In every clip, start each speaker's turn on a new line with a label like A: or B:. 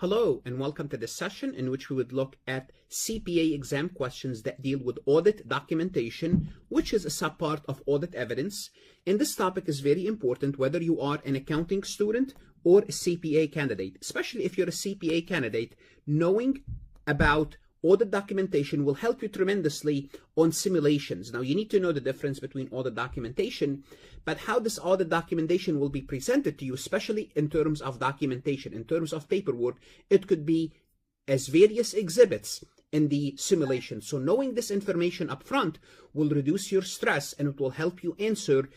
A: Hello and welcome to this session in which we would look at CPA exam questions that deal with audit documentation, which is a subpart of audit evidence. And this topic is very important whether you are an accounting student or a CPA candidate, especially if you're a CPA candidate. Knowing about audit documentation will help you tremendously on simulations. Now, you need to know the difference between audit documentation, but how this audit documentation will be presented to you, especially in terms of documentation, in terms of paperwork, it could be as various exhibits in the simulation. So knowing this information up front will reduce your stress and it will help you answer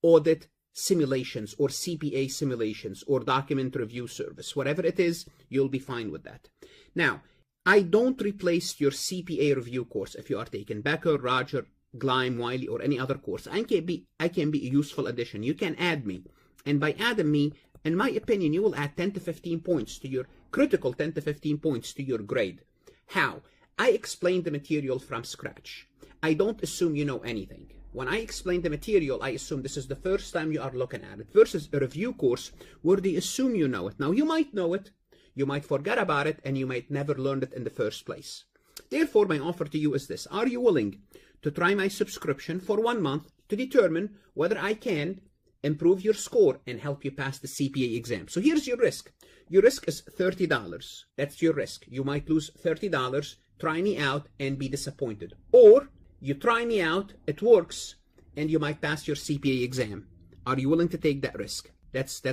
A: audit simulations or CPA simulations or document review service. Whatever it is, you'll be fine with that. Now, I don't replace your CPA review course if you are taking Becker, Roger, Gleim, Wiley, or any other course. I can be a useful addition. You can add me. And by adding me, in my opinion, you will add 10 to 15 points to your critical 10 to 15 points to your grade. How? I explain the material from scratch. I don't assume you know anything. When I explain the material, I assume this is the first time you are looking at it versus a review course where they assume you know it. Now, you might know it. You might forget about it, and you might never learn it in the first place. Therefore, my offer to you is this. Are you willing to try my subscription for 1 month to determine whether I can improve your score and help you pass the CPA exam? So here's your risk. Your risk is $30. That's your risk. You might lose $30, try me out, and be disappointed. Or you try me out, it works, and you might pass your CPA exam. Are you willing to take that risk? It's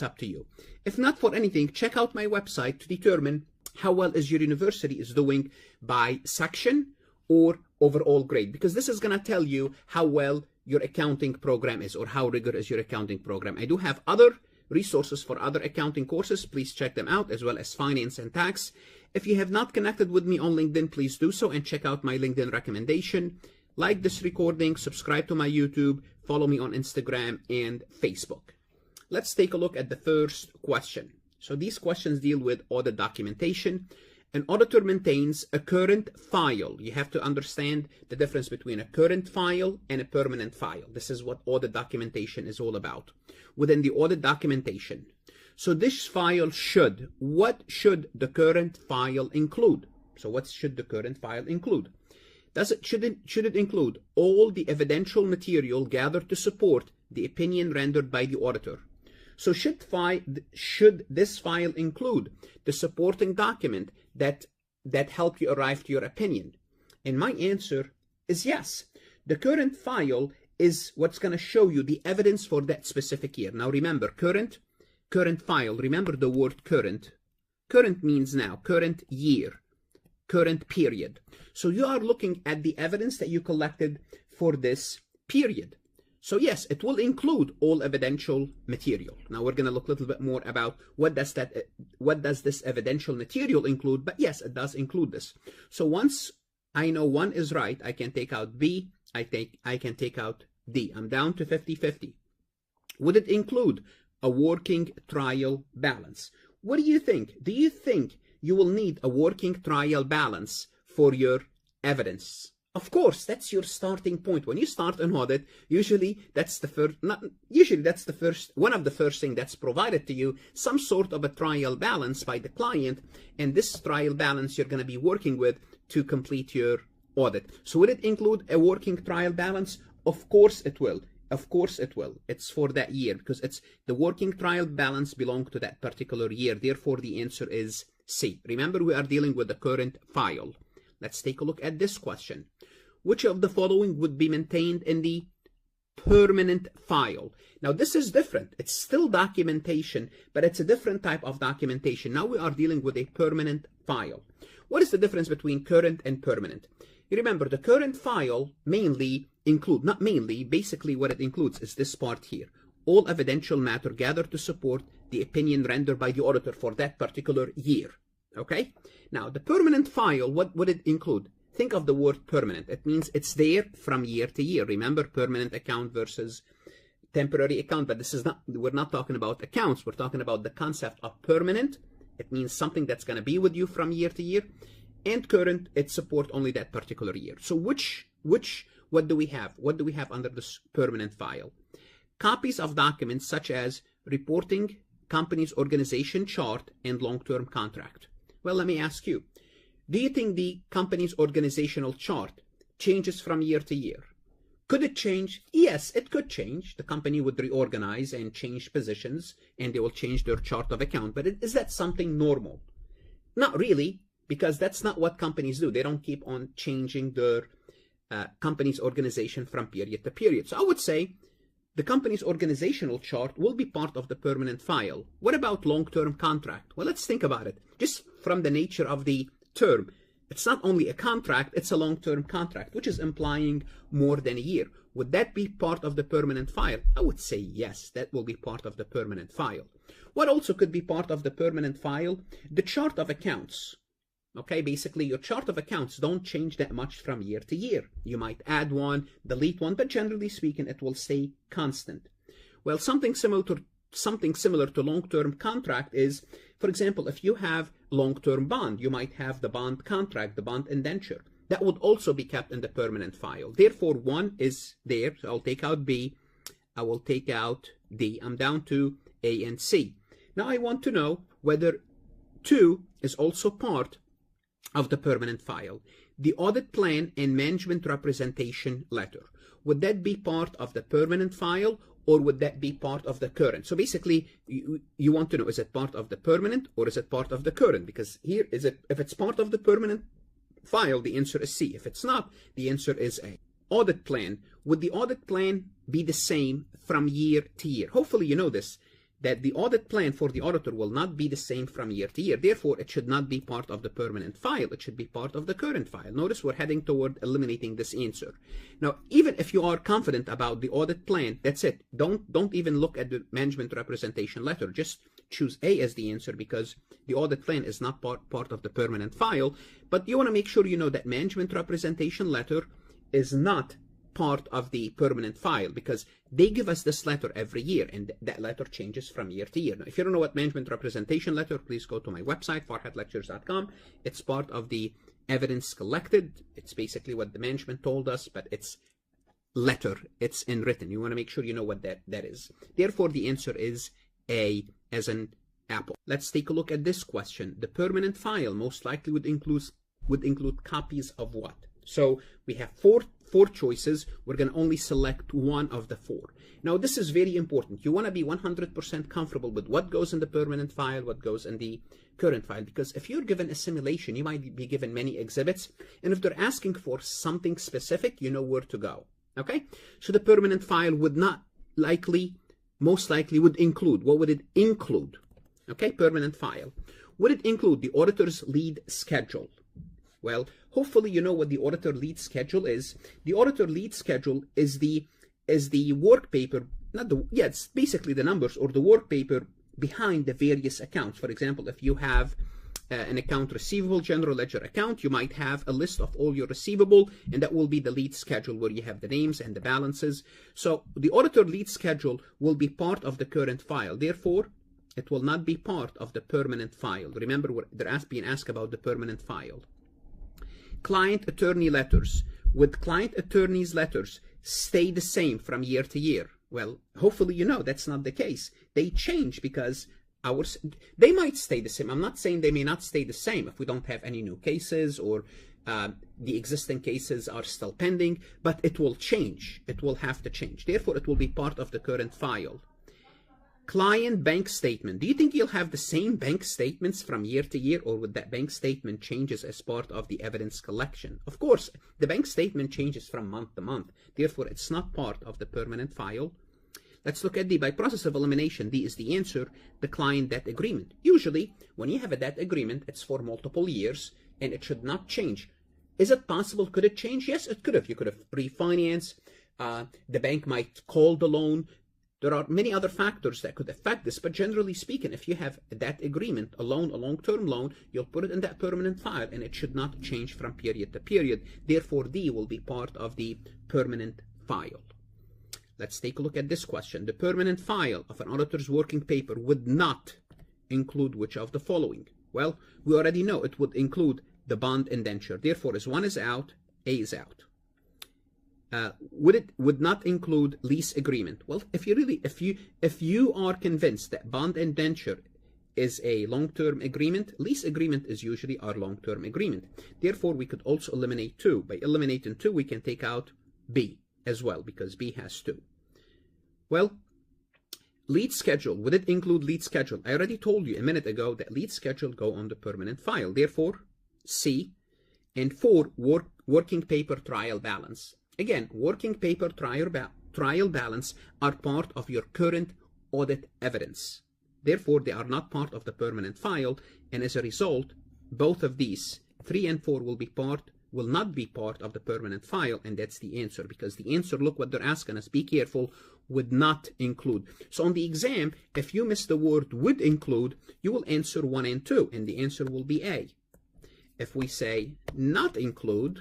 A: up to you. If not for anything, check out my website to determine how well is your university is doing by section or overall grade, because this is going to tell you how well your accounting program is or how rigorous is your accounting program. I do have other resources for other accounting courses. Please check them out, as well as finance and tax. If you have not connected with me on LinkedIn, please do so and check out my LinkedIn recommendation. Like this recording, subscribe to my YouTube, follow me on Instagram and Facebook. Let's take a look at the first question. So these questions deal with audit documentation. An auditor maintains a current file. You have to understand the difference between a current file and a permanent file. This is what audit documentation is all about. Within the audit documentation, so this file what should the current file include? So what should the current file include? Should it include all the evidential material gathered to support the opinion rendered by the auditor? So should this file include the supporting document that help you arrive to your opinion? And my answer is yes. The current file is what's going to show you the evidence for that specific year. Now remember, current file, remember the word current. Current means now, current year, current period. So you are looking at the evidence that you collected for this period. So yes, it will include all evidential material. Now we're going to look a little bit more about what does this evidential material include, but yes, it does include this. So once I know one is right, I can take out B, I can take out D. I'm down to 50-50. Would it include a working trial balance? What do you think? Do you think you will need a working trial balance for your evidence? Of course, that's your starting point. When you start an audit, usually that's one of the first things that's provided to you, some sort of a trial balance by the client, and this trial balance you're going to be working with to complete your audit. So will it include a working trial balance? Of course it will. Of course it will. It's for that year because it's the working trial balance belongs to that particular year. Therefore, the answer is C. Remember, we are dealing with the current file. Let's take a look at this question. Which of the following would be maintained in the permanent file? Now, this is different. It's still documentation, but it's a different type of documentation. Now we are dealing with a permanent file. What is the difference between current and permanent? You remember, the current file basically what it includes is this part here. All evidential matter gathered to support the opinion rendered by the auditor for that particular year. Okay? Now, the permanent file, what would it include? Think of the word permanent. It means it's there from year to year. Remember, permanent account versus temporary account, but we're not talking about accounts. We're talking about the concept of permanent. It means something that's going to be with you from year to year. And current, it supports only that particular year. So what do we have? What do we have under this permanent file? Copies of documents such as reporting company's organization chart and long-term contract. Well, let me ask you, do you think the company's organizational chart changes from year to year? Could it change? Yes, it could change. The company would reorganize and change positions, and they will change their chart of account. But is that something normal? Not really, because that's not what companies do. They don't keep on changing their company's organization from period to period. So I would say the company's organizational chart will be part of the permanent file. What about long-term contract? Well, let's think about it. Just from the nature of the term, it's not only a contract, it's a long-term contract, which is implying more than a year. Would that be part of the permanent file? I would say yes, that will be part of the permanent file. What also could be part of the permanent file? The chart of accounts. Okay, basically your chart of accounts don't change that much from year to year. You might add one, delete one, but generally speaking, it will stay constant. Well, something similar to long-term contract is, for example, if you have long-term bond, you might have the bond contract, the bond indenture. That would also be kept in the permanent file. Therefore, 1 is there. So I'll take out B. I will take out D. I'm down to A and C. Now I want to know whether 2 is also part of the permanent file. The audit plan and management representation letter. Would that be part of the permanent file, or would that be part of the current? So basically, you want to know, is it part of the permanent or is it part of the current? Because here, if it's part of the permanent file, the answer is C. If it's not, the answer is A. Audit plan. Would the audit plan be the same from year to year? Hopefully you know this, that the audit plan for the auditor will not be the same from year to year. Therefore, it should not be part of the permanent file. It should be part of the current file. Notice we're heading toward eliminating this answer. Now, even if you are confident about the audit plan, that's it. Don't even look at the management representation letter. Just choose A as the answer, because the audit plan is not part of the permanent file. But you want to make sure you know that management representation letter is not part of the permanent file, because they give us this letter every year, and that letter changes from year to year. Now, if you don't know what management representation letter, please go to my website, farhatlectures.com. It's part of the evidence collected. It's basically what the management told us, but it's letter. It's in written. You want to make sure you know what that is. Therefore, the answer is A, as in apple. Let's take a look at this question. The permanent file most likely would include copies of what? So we have four choices. We're going to only select one of the 4. Now, this is very important. You want to be 100% comfortable with what goes in the permanent file, what goes in the current file, because if you're given a simulation, you might be given many exhibits, and if they're asking for something specific, you know where to go. Okay? So the permanent file would most likely would include, what would it include? Okay, permanent file. Would it include the auditor's lead schedule? Well, hopefully you know what the auditor lead schedule is. The auditor lead schedule is the work paper, it's basically the numbers or the work paper behind the various accounts. For example, if you have an account receivable general ledger account, you might have a list of all your receivable, and that will be the lead schedule where you have the names and the balances. So the auditor lead schedule will be part of the current file. Therefore, it will not be part of the permanent file. Remember, they're being asked about the permanent file. Client attorney letters. Would client attorney's letters stay the same from year to year? Well, hopefully you know that's not the case. They change because they might stay the same. I'm not saying they may not stay the same if we don't have any new cases or the existing cases are still pending, but it will change. It will have to change. Therefore, it will be part of the current file. Client bank statement. Do you think you'll have the same bank statements from year to year, or would that bank statement changes as part of the evidence collection? Of course, the bank statement changes from month to month. Therefore, it's not part of the permanent file. Let's look at D. By process of elimination, D is the answer, the client debt agreement. Usually, when you have a debt agreement, it's for multiple years, and it should not change. Is it possible? Could it change? Yes, it could have. You could have refinanced. The bank might call the loan. There are many other factors that could affect this, but generally speaking, if you have that agreement, a loan, a long-term loan, you'll put it in that permanent file, and it should not change from period to period. Therefore, D will be part of the permanent file. Let's take a look at this question. The permanent file of an auditor's working paper would not include which of the following? Well, we already know it would include the bond indenture. Therefore, as 1 is out, A is out. would not include lease agreement. Well, if you are convinced that bond indenture is a long-term agreement, lease agreement is usually our long-term agreement. Therefore, we could also eliminate 2. By eliminating 2, we can take out B as well, because B has 2. Well, lead schedule, would it include lead schedule? I already told you a minute ago that lead schedule go on the permanent file. Therefore, C. And 4, working paper trial balance. Again, working paper trial balance are part of your current audit evidence. Therefore, they are not part of the permanent file, and as a result, both of these, 3 and 4, will not be part of the permanent file, and that's the answer, because the answer, look what they're asking us, be careful, would not include. So on the exam, if you miss the word would include, you will answer 1 and 2, and the answer will be A. If we say not include,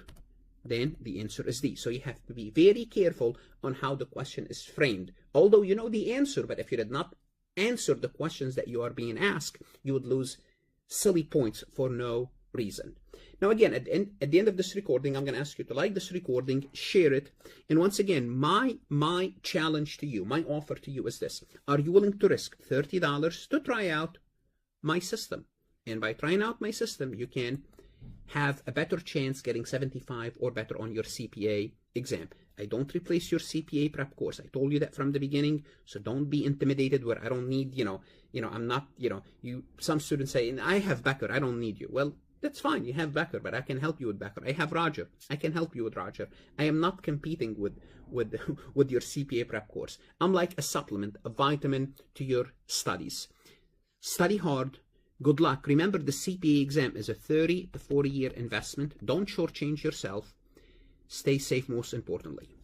A: then the answer is D. So you have to be very careful on how the question is framed. Although you know the answer, but if you did not answer the questions that you are being asked, you would lose silly points for no reason. Now again, at the end of this recording, I'm going to ask you to like this recording, share it, and once again, my challenge to you, my offer to you is this: are you willing to risk $30 to try out my system? And by trying out my system, you can have a better chance getting 75 or better on your CPA exam. I don't replace your CPA prep course. I told you that from the beginning, so don't be intimidated where I don't need, I'm not, some students say, I have Becker, I don't need you. Well, that's fine, you have Becker, but I can help you with Becker. I have Roger, I can help you with Roger. I am not competing with your CPA prep course. I'm like a supplement, a vitamin to your studies. Study hard. Good luck. Remember, the CPA exam is a 30 to 40 year investment. Don't shortchange yourself. Stay safe, most importantly.